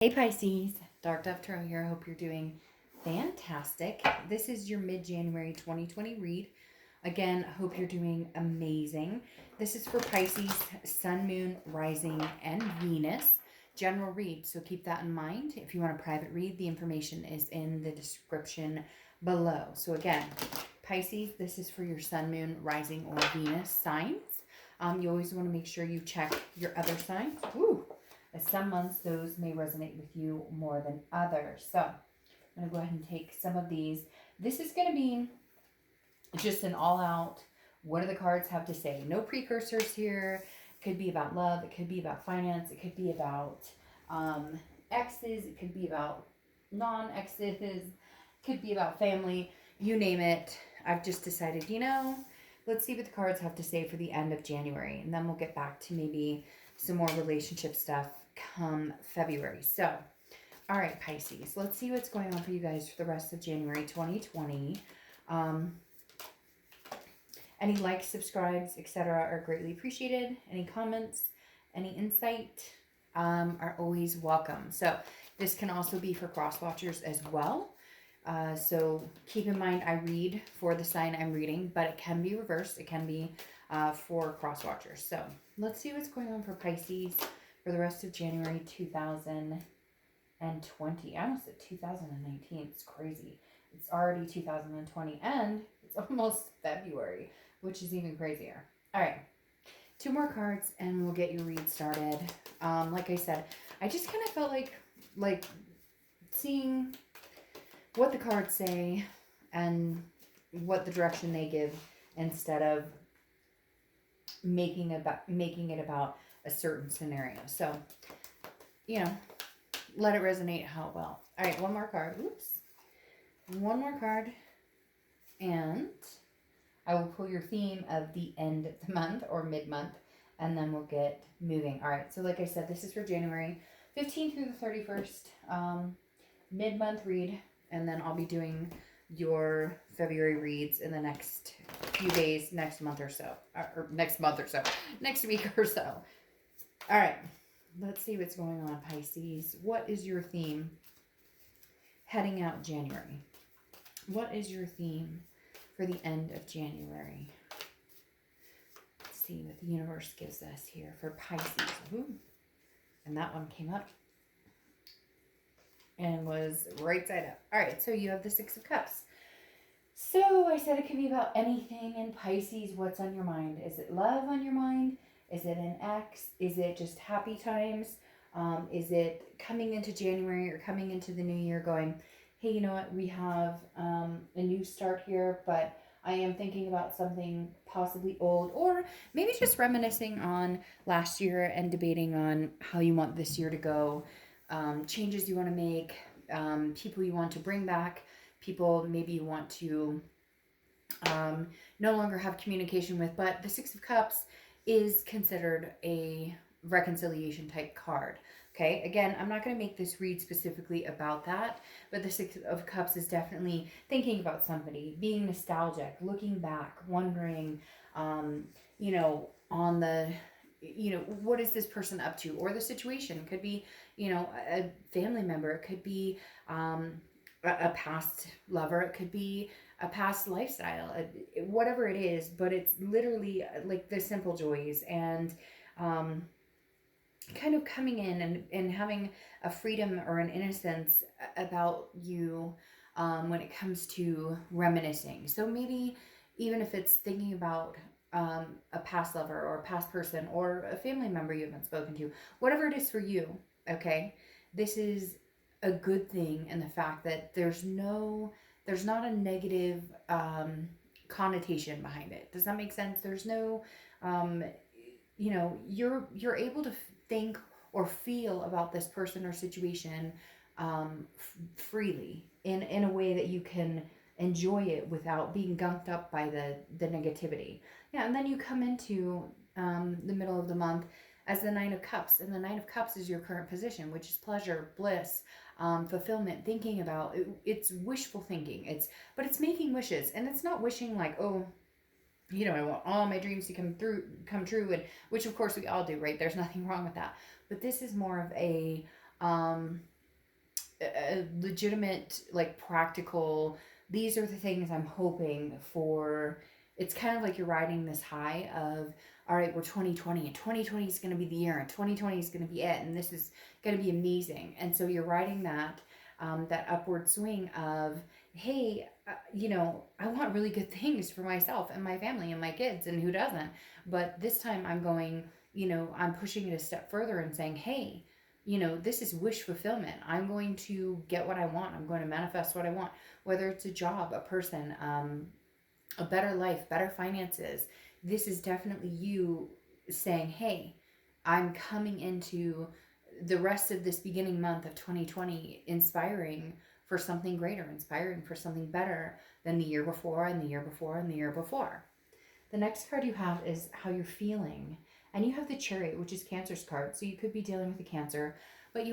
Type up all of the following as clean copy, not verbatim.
Hey Pisces, Dark Dove Tarot here. I hope you're doing fantastic. This is your mid-January 2020 read. Again, I hope you're doing amazing. This is for Pisces, Sun, Moon, Rising, and Venus. General read, so keep that in mind. If you want a private read, the information is in the description below. So again, Pisces, this is for your Sun, Moon, Rising, or Venus signs. You always want to make sure you check your other signs. Woo! As some months, those may resonate with you more than others. So I'm going to go ahead and take some of these. This is going to be just an all-out, what do the cards have to say? No precursors here. It could be about love. It could be about finance. It could be about exes. It could be about non-exes. It could be about family. You name it. I've just decided, let's see what the cards have to say for the end of January. And then we'll get back to maybe some more relationship stuff come February. So, all right, Pisces, let's see what's going on for you guys for the rest of January 2020. Any likes, subscribes, etc. are greatly appreciated. Any comments, any insight are always welcome. So this can also be for cross watchers as well. So keep in mind, I read for the sign I'm reading, but it can be reversed. It can be for cross watchers. So let's see what's going on for Pisces for the rest of January 2020. I almost said 2019. It's crazy. It's already 2020 and it's almost February, which is even crazier. All right. 2 more cards and we'll get your read started. Like I said, I just kind of felt like seeing what the cards say and what the direction they give instead of making it about a certain scenario. So, let it resonate how it will. All right, 1 more card. Oops. 1 more card. And I will pull your theme of the end of the month or mid-month, and then we'll get moving. All right, so like I said, this is for January 15th through the 31st, mid-month read, and then I'll be doing your February reads in the next few days, next week or so. All right, let's see what's going on, Pisces. What is your theme heading out January? What is your theme for the end of January? Let's see what the universe gives us here for Pisces. Ooh. And that one came up and was right side up. All right, so you have the 6 of Cups. So I said it could be about anything in Pisces. What's on your mind? Is it love on your mind? Is it an ex? Is it just happy times? Is it coming into January or coming into the new year going, hey, you know what? We have a new start here, but I am thinking about something possibly old, or maybe just reminiscing on last year and debating on how you want this year to go, changes you want to make, people you want to bring back, people maybe you want to no longer have communication with. But the 6 of Cups is considered a reconciliation type card. Okay, again, I'm not going to make this read specifically about that, but the 6 of Cups is definitely thinking about somebody, being nostalgic, looking back, wondering, on the, what is this person up to, or the situation. It could be, a family member. It could be a past lover. It could be a past lifestyle, whatever it is, but it's literally like the simple joys and kind of coming in and having a freedom or an innocence about you when it comes to reminiscing. So maybe even if it's thinking about a past lover or a past person or a family member you haven't spoken to, whatever it is for you, okay, this is a good thing in the fact that there's not a negative connotation behind it. Does that make sense? There's no, you're able to think or feel about this person or situation freely in a way that you can enjoy it without being gunked up by the negativity. Yeah, and then you come into the middle of the month as the 9 of Cups, and the 9 of Cups is your current position, which is pleasure, bliss, fulfillment, thinking about it's wishful thinking. But it's making wishes, and it's not wishing like, oh, I want all my dreams to come true, and which of course we all do, right? There's nothing wrong with that. But this is more of a a legitimate, like practical, these are the things I'm hoping for. It's kind of like you're riding this high of, all right, we're 2020 and 2020 is going to be the year and 2020 is going to be it. And this is going to be amazing. And so you're riding that upward swing of, hey, I want really good things for myself and my family and my kids, and who doesn't? But this time I'm going, I'm pushing it a step further and saying, hey, this is wish fulfillment. I'm going to get what I want. I'm going to manifest what I want, whether it's a job, a person, a better life, better finances. This is definitely you saying, hey, I'm coming into the rest of this beginning month of 2020 inspiring for something greater, inspiring for something better than the year before and the year before and the year before. The next card you have is how you're feeling. And you have the Chariot, which is Cancer's card. So you could be dealing with a Cancer, but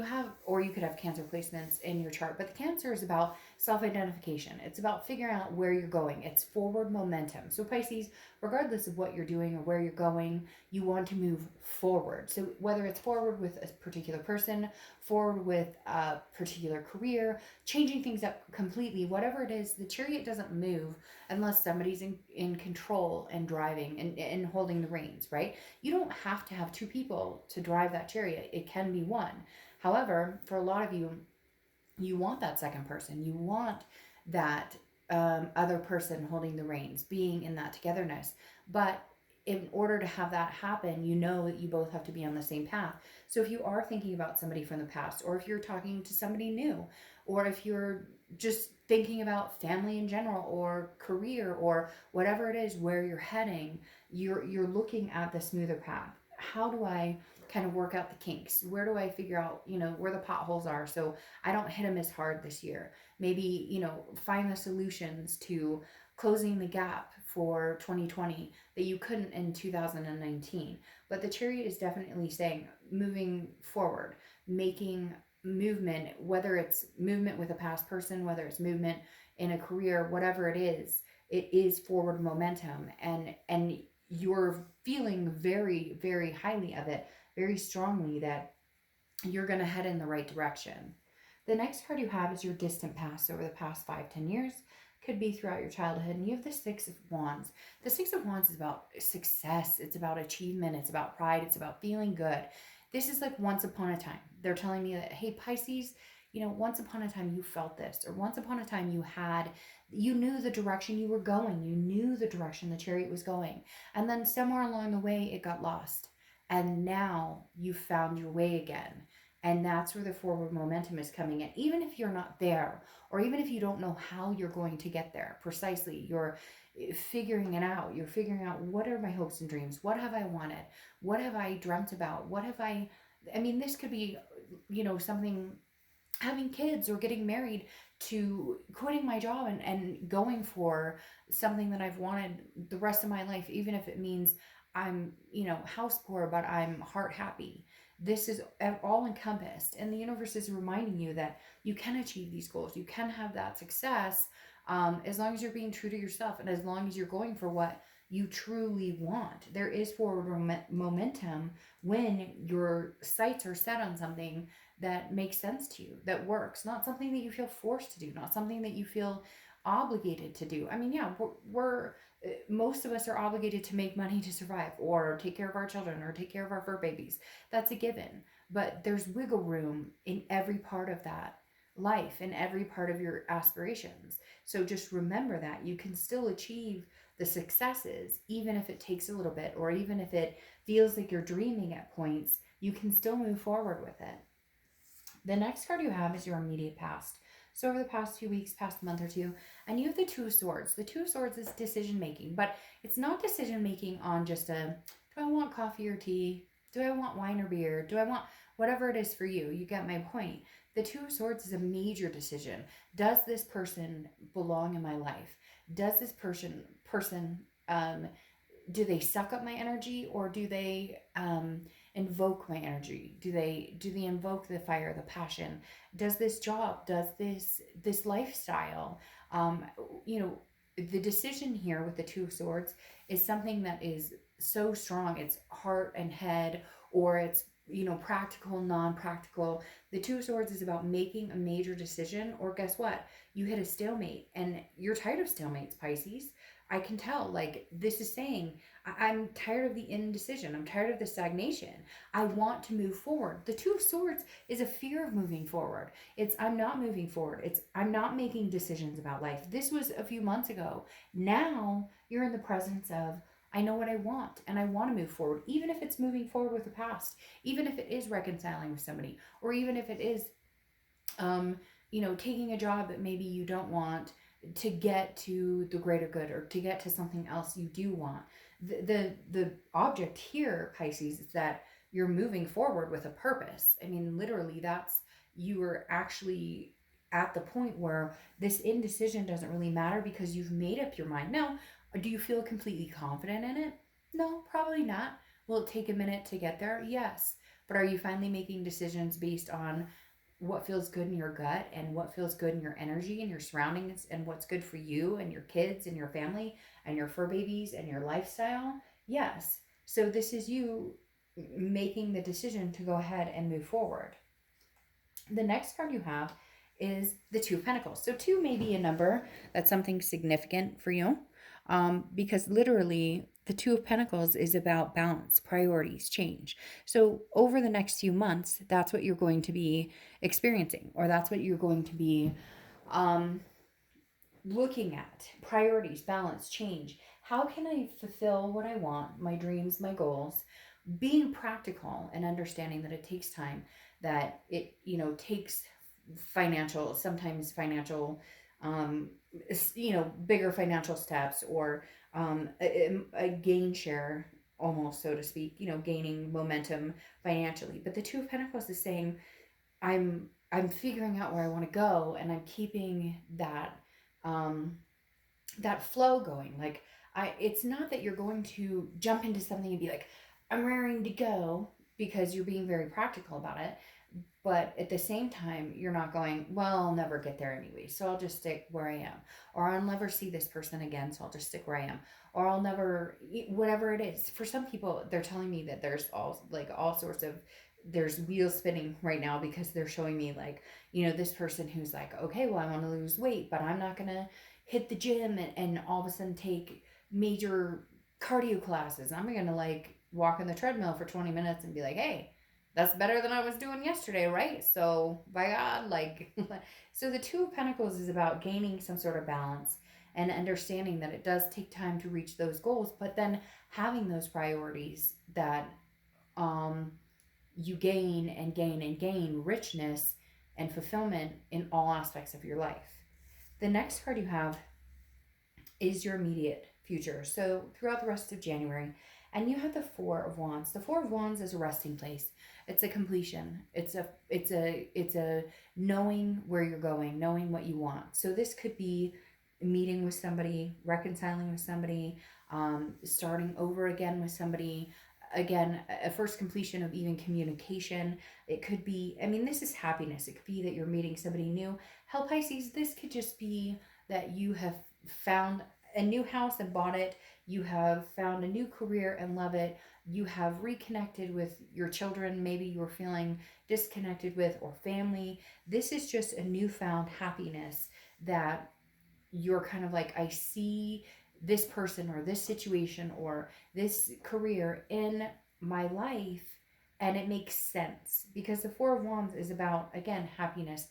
or you could have Cancer placements in your chart. But the Cancer is about self-identification. It's about figuring out where you're going. It's forward momentum. So Pisces, regardless of what you're doing or where you're going, you want to move forward. So whether it's forward with a particular person, forward with a particular career, changing things up completely, whatever it is, the Chariot doesn't move unless somebody's in control and driving and holding the reins, right? You don't have to have two people to drive that Chariot. It can be one. However, for a lot of you, you want that second person. You want that other person holding the reins, being in that togetherness. But in order to have that happen, you know that you both have to be on the same path. So if you are thinking about somebody from the past, or if you're talking to somebody new, or if you're just thinking about family in general or career or whatever it is where you're heading, you're looking at the smoother path. How do I kind of work out the kinks? Where do I figure out, where the potholes are so I don't hit them as hard this year? Maybe, find the solutions to closing the gap for 2020 that you couldn't in 2019. But the Chariot is definitely saying moving forward, making movement, whether it's movement with a past person, whether it's movement in a career, whatever it is forward momentum, and you're feeling very, very highly of it, very strongly, that you're going to head in the right direction. The next card you have is your distant past, over the past 5-10 years. Could be throughout your childhood. And you have the Six of Wands. The Six of Wands is about success. It's about achievement. It's about pride. It's about feeling good. This is like once upon a time. They're telling me that, hey, Pisces, once upon a time you felt this, or once upon a time you knew the direction you were going. You knew the direction the Chariot was going. And then somewhere along the way, it got lost. And now you found your way again. And that's where the forward momentum is coming in. Even if you're not there, or even if you don't know how you're going to get there precisely, you're figuring it out. You're figuring out, what are my hopes and dreams? What have I wanted? What have I dreamt about? This could be, something, having kids or getting married, to quitting my job and going for something that I've wanted the rest of my life, even if it means I'm, house poor, but I'm heart happy. This is all encompassed, and the universe is reminding you that you can achieve these goals. You can have that success, as long as you're being true to yourself, and as long as you're going for what you truly want. There is forward momentum when your sights are set on something that makes sense to you, that works, not something that you feel forced to do, not something that you feel obligated to do. We're most of us are obligated to make money to survive, or take care of our children, or take care of our fur babies. That's a given. But there's wiggle room in every part of that life, in every part of your aspirations. So just remember that you can still achieve the successes, even if it takes a little bit, or even if it feels like you're dreaming at points, you can still move forward with it. The next card you have is your immediate past. So over the past few weeks, past month or two, and you have the Two of Swords. The Two of Swords is decision making, but it's not decision making on just do I want coffee or tea? Do I want wine or beer? Do I want whatever it is for you? You get my point. The Two of Swords is a major decision. Does this person belong in my life? Does this person do they suck up my energy, or do they invoke my energy? Do they invoke the fire, the passion? Does this job, does this lifestyle, the decision here with the Two of Swords is something that is so strong. It's heart and head, or it's practical, non-practical. The Two of Swords is about making a major decision, or guess what? You hit a stalemate and you're tired of stalemates, Pisces. I can tell, like, this is saying, I'm tired of the indecision. I'm tired of the stagnation. I want to move forward. The Two of Swords is a fear of moving forward. It's, I'm not moving forward. It's, I'm not making decisions about life. This was a few months ago. Now you're in the presence of, I know what I want and I want to move forward, even if it's moving forward with the past, even if it is reconciling with somebody, or even if it is, taking a job that maybe you don't want to get to the greater good or to get to something else you do want. The object here, Pisces, is that you're moving forward with a purpose. I mean, literally, that's, you are actually at the point where this indecision doesn't really matter because you've made up your mind. Now, do you feel completely confident in it? No, probably not. Will it take a minute to get there? Yes. But are you finally making decisions based on what feels good in your gut and what feels good in your energy and your surroundings and what's good for you and your kids and your family and your fur babies and your lifestyle? Yes. So this is you making the decision to go ahead and move forward. The next card you have is the Two of Pentacles. So two may be a number that's something significant for you, because literally the Two of Pentacles is about balance, priorities, change. So over the next few months, that's what you're going to be experiencing, or that's what you're going to be um, looking at. Priorities, balance, change. How can I fulfill what I want, my dreams, my goals? Being practical and understanding that it takes time, that it, takes financial, sometimes financial, bigger financial steps, or a gain share, almost, so to speak, gaining momentum financially. But the Two of Pentacles is saying, I'm figuring out where I want to go, and I'm keeping um, that flow going. Like, it's not that you're going to jump into something and be like, I'm raring to go, because you're being very practical about it. But at the same time, you're not going, well, I'll never get there anyway, so I'll just stick where I am. Or I'll never see this person again, so I'll just stick where I am. Or I'll never, whatever it is. For some people, they're telling me that there's all sorts of, there's wheels spinning right now, because they're showing me, like, this person who's like, okay, well, I want to lose weight, but I'm not going to hit the gym and all of a sudden take major cardio classes. I'm going to, like, walk on the treadmill for 20 minutes and be like, hey, that's better than I was doing yesterday, right? So, by God, like, so the Two of Pentacles is about gaining some sort of balance and understanding that it does take time to reach those goals, but then having those priorities that um, you gain and gain and gain richness and fulfillment in all aspects of your life. The next card you have is your immediate future. So throughout the rest of January, and you have the Four of Wands. The Four of Wands is a resting place. It's a completion. It's a knowing where you're going, knowing what you want. So this could be meeting with somebody, reconciling with somebody, starting over again with somebody. Again, a first completion of even communication. It could be, I mean, this is happiness. It could be that you're meeting somebody new. Hell, Pisces, this could just be that you have found a new house and bought it. You have found a new career and love it. You have reconnected with your children, maybe you were feeling disconnected with, or family. This is just a newfound happiness that you're kind of like, I see this person or this situation or this career in my life, and it makes sense, because the Four of Wands is about, again, happiness,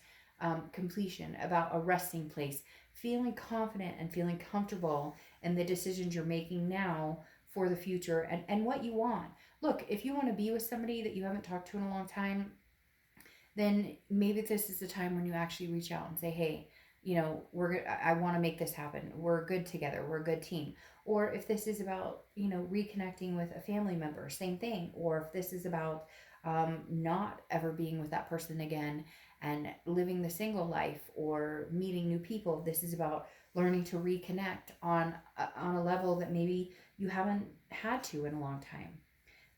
completion, about a resting place, feeling confident and feeling comfortable in the decisions you're making now for the future, and what you want. Look, if you want to be with somebody that you haven't talked to in a long time, then maybe this is the time when you actually reach out and say, hey, I want to make this happen. We're good together. We're a good team. Or if this is about, reconnecting with a family member, same thing. Or if this is about not ever being with that person again and living the single life or meeting new people, this is about learning to reconnect on a level that maybe you haven't had to in a long time.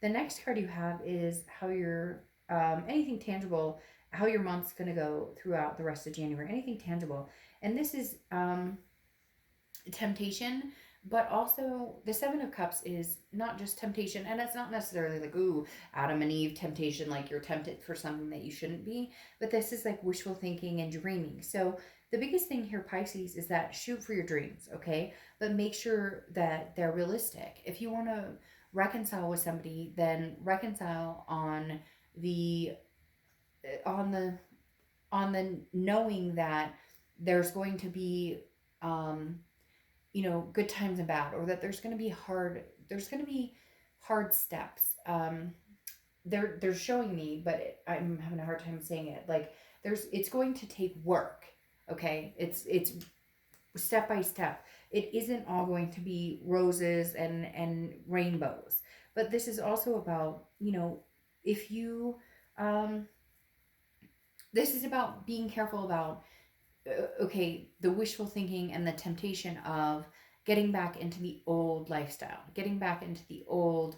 The next card you have is how your anything tangible, how your month's going to go throughout the rest of January, anything tangible. And this is temptation, But also, the Seven of Cups is not just temptation, and it's not necessarily like, ooh, Adam and Eve temptation, like you're tempted for something that you shouldn't be. But this is like wishful thinking and dreaming. So, the biggest thing here, Pisces, is that shoot for your dreams, okay? But make sure that they're realistic. If you want to reconcile with somebody, then reconcile the on the on the knowing that there's going to be um good times and bad, or that there's going to be hard steps. They're showing me, but I'm having a hard time saying it. Like, it's going to take work. Okay, it's step by step. It isn't all going to be roses and rainbows, but this is also about, if you um this is about being careful about, okay, the wishful thinking and the temptation of getting back into the old lifestyle, getting back into the old.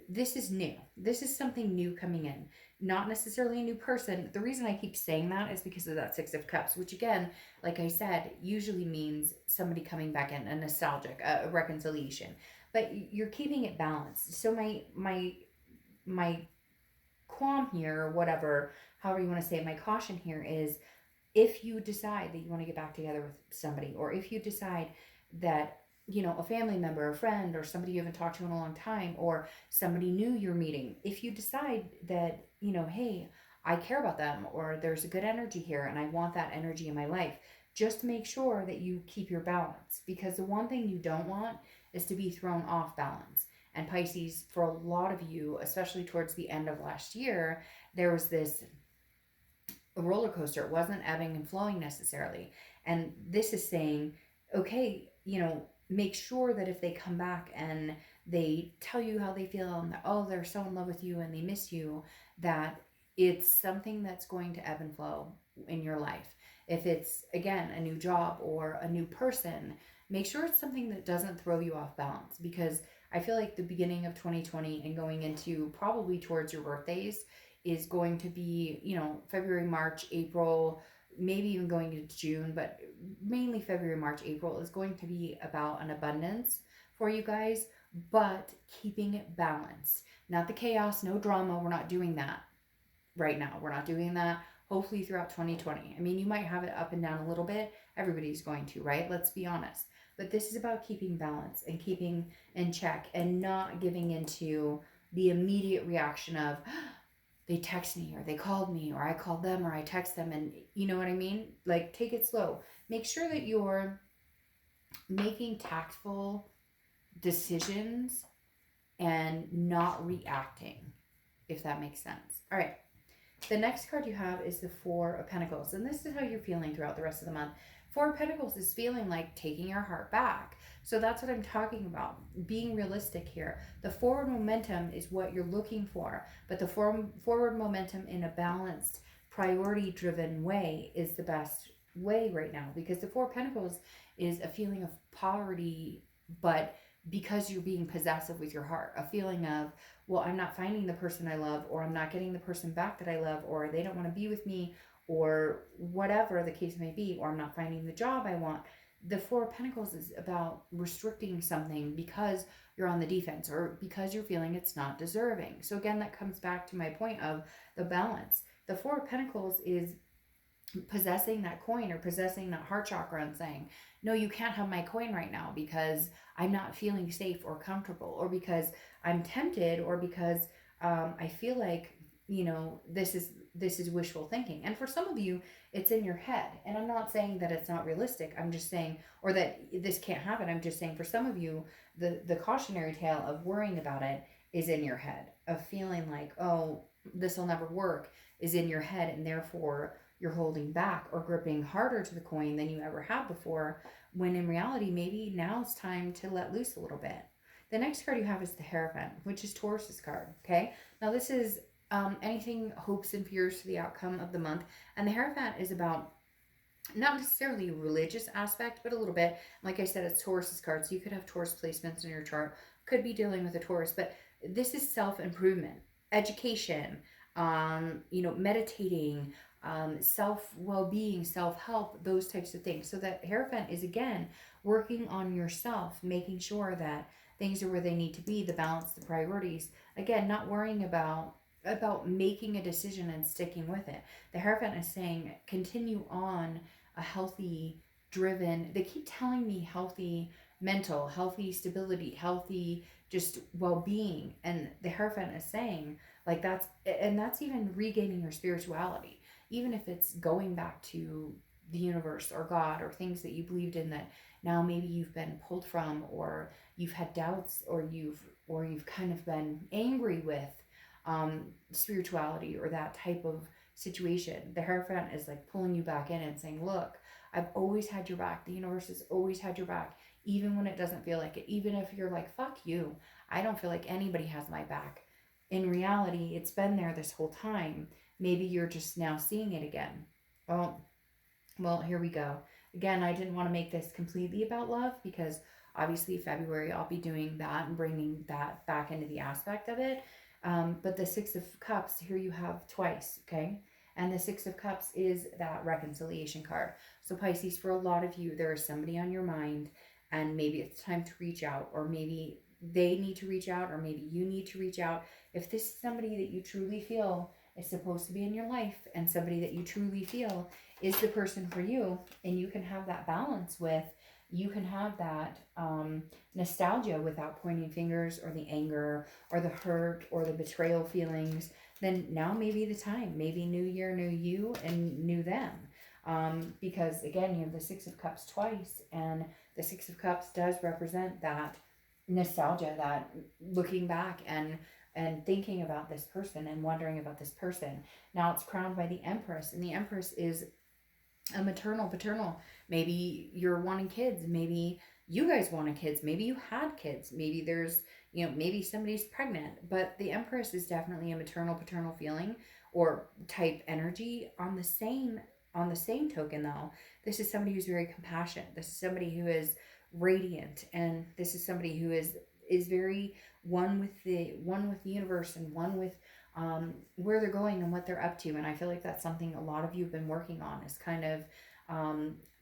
This is new. This is something new coming in, not necessarily a new person. The reason I keep saying that is because of that Six of Cups, which, again, like I said, usually means somebody coming back in, a nostalgic, a reconciliation. But you're keeping it balanced. So my qualm here, or whatever, however you want to say it, my caution here is, if you decide that you want to get back together with somebody, or if you decide that, a family member, a friend, or somebody you haven't talked to in a long time, or somebody new you're meeting, if you decide that, hey, I care about them, or there's a good energy here and I want that energy in my life, just make sure that you keep your balance, because the one thing you don't want is to be thrown off balance. And Pisces, for a lot of you, especially towards the end of last year, there was this a roller coaster. It wasn't ebbing and flowing necessarily. And this is saying, okay, make sure that if they come back and they tell you how they feel, and that, oh, they're so in love with you and they miss you, that it's something that's going to ebb and flow in your life. If it's, again, a new job or a new person, make sure it's something that doesn't throw you off balance, because I feel like the beginning of 2020 and going into probably towards your birthdays is going to be, February, March, April, maybe even going into June, but mainly February, March, April is going to be about an abundance for you guys, but keeping it balanced. Not the chaos, no drama. We're not doing that right now. We're not doing that. Hopefully throughout 2020. I mean, you might have it up and down a little bit. Everybody's going to, right? Let's be honest. But this is about keeping balance and keeping in check, and not giving into the immediate reaction of, they text me, or they called me, or I called them, or I text them, and you know what I mean? Like, take it slow. Make sure that you're making tactful decisions and not reacting, if that makes sense. All right. The next card you have is the Four of Pentacles, and this is how you're feeling throughout the rest of the month. Four of Pentacles is feeling like taking your heart back. So that's what I'm talking about, being realistic here. The forward momentum is what you're looking for, but the forward momentum in a balanced, priority-driven way is the best way right now, because the Four of Pentacles is a feeling of poverty, but because you're being possessive with your heart, a feeling of, well, I'm not finding the person I love, or I'm not getting the person back that I love, or they don't want to be with me, or whatever the case may be, or I'm not finding the job I want. The Four of Pentacles is about restricting something because you're on the defense, or because you're feeling it's not deserving. So again, that comes back to my point of the balance. The Four of Pentacles is possessing that coin, or possessing that heart chakra, and saying, no, you can't have my coin right now because I'm not feeling safe or comfortable, or because I'm tempted, or because I feel like, this is wishful thinking. And for some of you, it's in your head. And I'm not saying that it's not realistic. I'm just saying, or that this can't happen. I'm just saying, for some of you, the cautionary tale of worrying about it is in your head, of feeling like, oh, this will never work, is in your head, and therefore you're holding back or gripping harder to the coin than you ever have before, when in reality, maybe now it's time to let loose a little bit. The next card you have is the Hierophant, which is Taurus's card, okay? Now this is anything hopes and fears for the outcome of the month, and the Hierophant is about not necessarily a religious aspect, but a little bit. Like I said, it's Taurus's card, so you could have Taurus placements in your chart, could be dealing with a Taurus, but this is self-improvement, education, meditating, self-well-being, self-help, those types of things. So that Hierophant is, again, working on yourself, making sure that things are where they need to be, the balance, the priorities. Again, not worrying about making a decision and sticking with it. The Hierophant is saying continue on a healthy, driven, they keep telling me healthy mental, healthy stability, healthy just well-being. And the Hierophant is saying, like, that's even regaining your spirituality, even if it's going back to the universe or God or things that you believed in that now maybe you've been pulled from, or you've had doubts, or you've kind of been angry with spirituality or that type of situation. The Hierophant is like pulling you back in and saying, look, I've always had your back. The universe has always had your back, even when it doesn't feel like it. Even if you're like, fuck you, I don't feel like anybody has my back. In reality, it's been there this whole time. Maybe you're just now seeing it again. Well, here we go. Again, I didn't want to make this completely about love, because obviously February I'll be doing that and bringing that back into the aspect of it. But the Six of Cups, here you have twice, okay? And the Six of Cups is that reconciliation card. So Pisces, for a lot of you, there is somebody on your mind, and maybe it's time to reach out, or maybe they need to reach out, or maybe you need to reach out. If this is somebody that you truly feel is supposed to be in your life, and somebody that you truly feel is the person for you, and you can have that balance with, you can have that nostalgia without pointing fingers or the anger or the hurt or the betrayal feelings, then now may be the time. Maybe new year, new you, and new them. Because again, you have the Six of Cups twice, and the Six of Cups does represent that nostalgia, that looking back and thinking about this person and wondering about this person. Now it's crowned by the Empress, and the Empress is a maternal, paternal. Maybe you're wanting kids. Maybe you guys wanted kids. Maybe you had kids. Maybe there's, maybe somebody's pregnant. But the Empress is definitely a maternal, paternal feeling or type energy. On the same token, though, this is somebody who's very compassionate. This is somebody who is radiant, and this is somebody who is very one with the universe, and one with where they're going and what they're up to. And I feel like that's something a lot of you have been working on, is kind of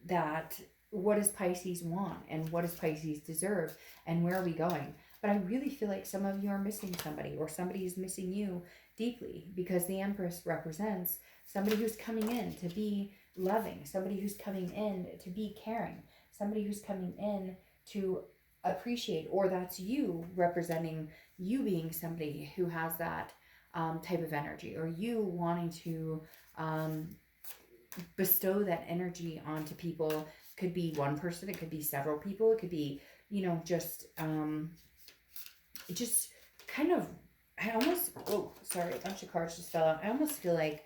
that, what does Pisces want, and what does Pisces deserve, and where are we going? But I really feel like some of you are missing somebody, or somebody is missing you deeply, because the Empress represents somebody who's coming in to be loving, somebody who's coming in to be caring, somebody who's coming in to appreciate, or that's you representing you being somebody who has that type of energy, or you wanting to bestow that energy onto people. Could be one person, it could be several people, it could be, just kind of, I almost, oh, sorry, a bunch of cards just fell out. I almost feel like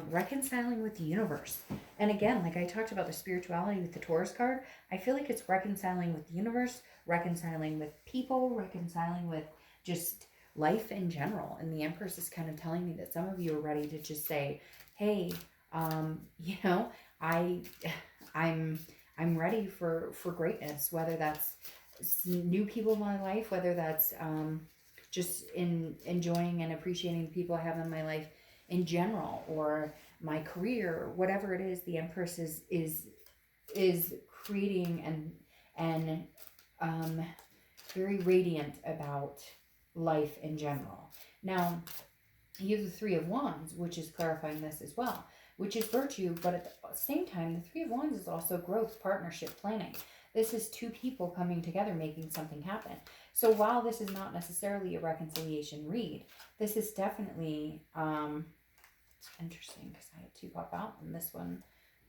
reconciling with the universe. And again, like I talked about the spirituality with the Taurus card, I feel like it's reconciling with the universe, reconciling with people, reconciling with just life in general. And the Empress is kind of telling me that some of you are ready to just say, hey, I'm ready for greatness, whether that's new people in my life, whether that's just enjoying and appreciating the people I have in my life in general, or my career, whatever it is. The Empress is creating and very radiant about life in general. Now, you have the Three of Wands, which is clarifying this as well, which is virtue, but at the same time, the Three of Wands is also growth, partnership, planning. This is two people coming together, making something happen. So while this is not necessarily a reconciliation read, this is definitely, it's interesting because I had two pop out, and this one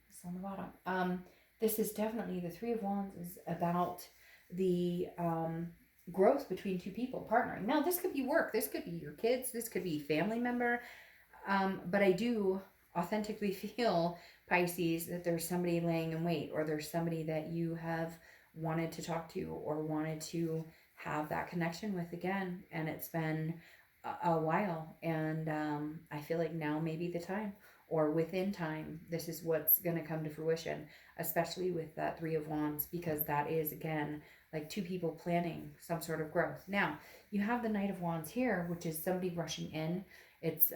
is on the bottom. This is definitely, the Three of Wands is about the growth between two people partnering. Now, this could be work, this could be your kids, this could be family member, but I do authentically feel, Pisces, that there's somebody laying in wait, or there's somebody that you have wanted to talk to or wanted to have that connection with again, and it's been a while, and I feel like now may be the time, or within time, this is what's going to come to fruition, especially with that Three of Wands, because that is, again, like two people planning some sort of growth. Now, you have the Knight of Wands here, which is somebody rushing in. It's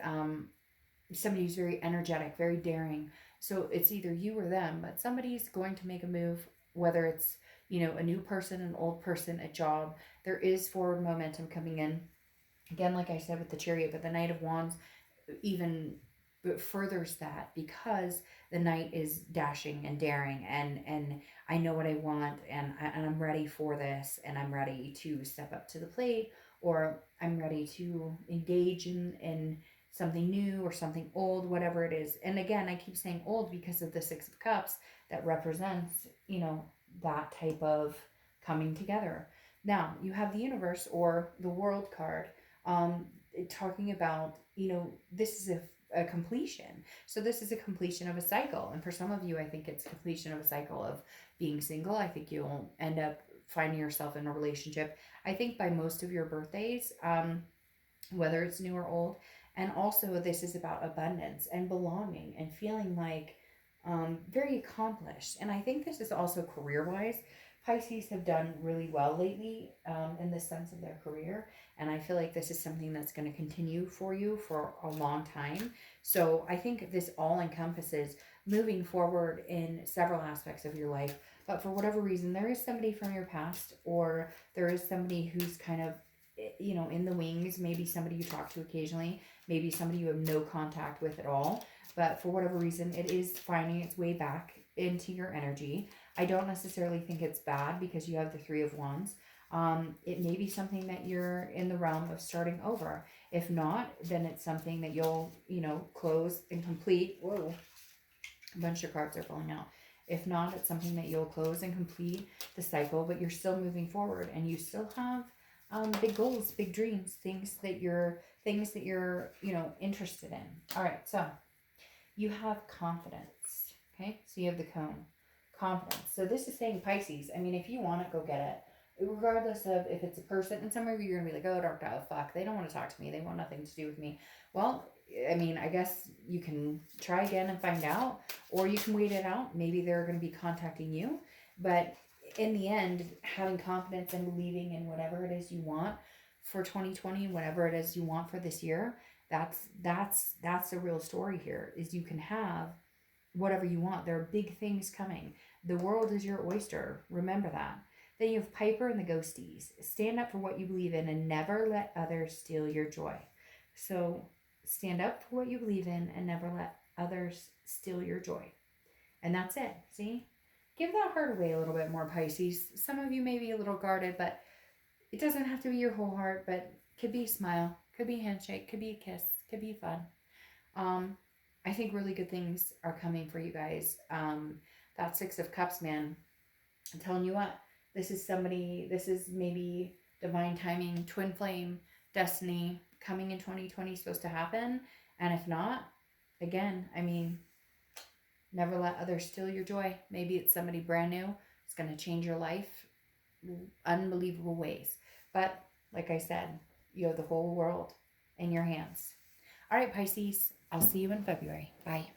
somebody who's very energetic, very daring. So it's either you or them, but somebody's going to make a move, whether it's, a new person, an old person, a job. There is forward momentum coming in. Again, like I said with the Chariot, but the Knight of Wands even furthers that, because the Knight is dashing and daring, and I know what I want, and I'm ready for this, and I'm ready to step up to the plate, or I'm ready to engage in something new or something old, whatever it is. And again, I keep saying old because of the Six of Cups that represents, that type of coming together. Now you have the Universe or the World card, um, talking about, this is a completion. So this is a completion of a cycle. And for some of you, I think it's completion of a cycle of being single. I think you'll end up finding yourself in a relationship, I think, by most of your birthdays, whether it's new or old. And also, this is about abundance and belonging and feeling like, very accomplished. And I think this is also career wise. Pisces have done really well lately, in the sense of their career. And I feel like this is something that's going to continue for you for a long time. So I think this all encompasses moving forward in several aspects of your life. But for whatever reason, there is somebody from your past, or there is somebody who's kind of, in the wings, maybe somebody you talk to occasionally, maybe somebody you have no contact with at all. But for whatever reason, it is finding its way back into your energy. I don't necessarily think it's bad because you have the Three of Wands. It may be something that you're in the realm of starting over. If not, then it's something that you'll, close and complete. Whoa, a bunch of cards are falling out. If not, it's something that you'll close and complete the cycle, but you're still moving forward, and you still have, big goals, big dreams, things that you're, interested in. All right, so you have confidence. Okay, so you have the cone, confidence. So this is saying, Pisces, I mean, if you want it, go get it, regardless of if it's a person. And some of you are gonna be like, oh, dark dove, fuck, they don't want to talk to me, they want nothing to do with me. Well, I mean, I guess you can try again and find out, or you can wait it out. Maybe they're going to be contacting you, but in the end, having confidence and believing in whatever it is you want for 2020, whatever it is you want for this year, that's the real story here. Is you can have whatever you want. There are big things coming. The world is your oyster. Remember that. Then you have Piper and the Ghosties. Stand up for what you believe in and never let others steal your joy. So stand up for what you believe in and never let others steal your joy. And that's it. See? Give that heart away a little bit more, Pisces. Some of you may be a little guarded, but it doesn't have to be your whole heart, but could be a smile, could be a handshake, could be a kiss, could be fun. I think really good things are coming for you guys. That Six of Cups, man, I'm telling you what, this is maybe divine timing, twin flame, destiny coming in 2020 supposed to happen. And if not, again, I mean, never let others steal your joy. Maybe it's somebody brand new. It's going to change your life unbelievable ways. But like I said, you have the whole world in your hands. All right, Pisces, I'll see you in February. Bye.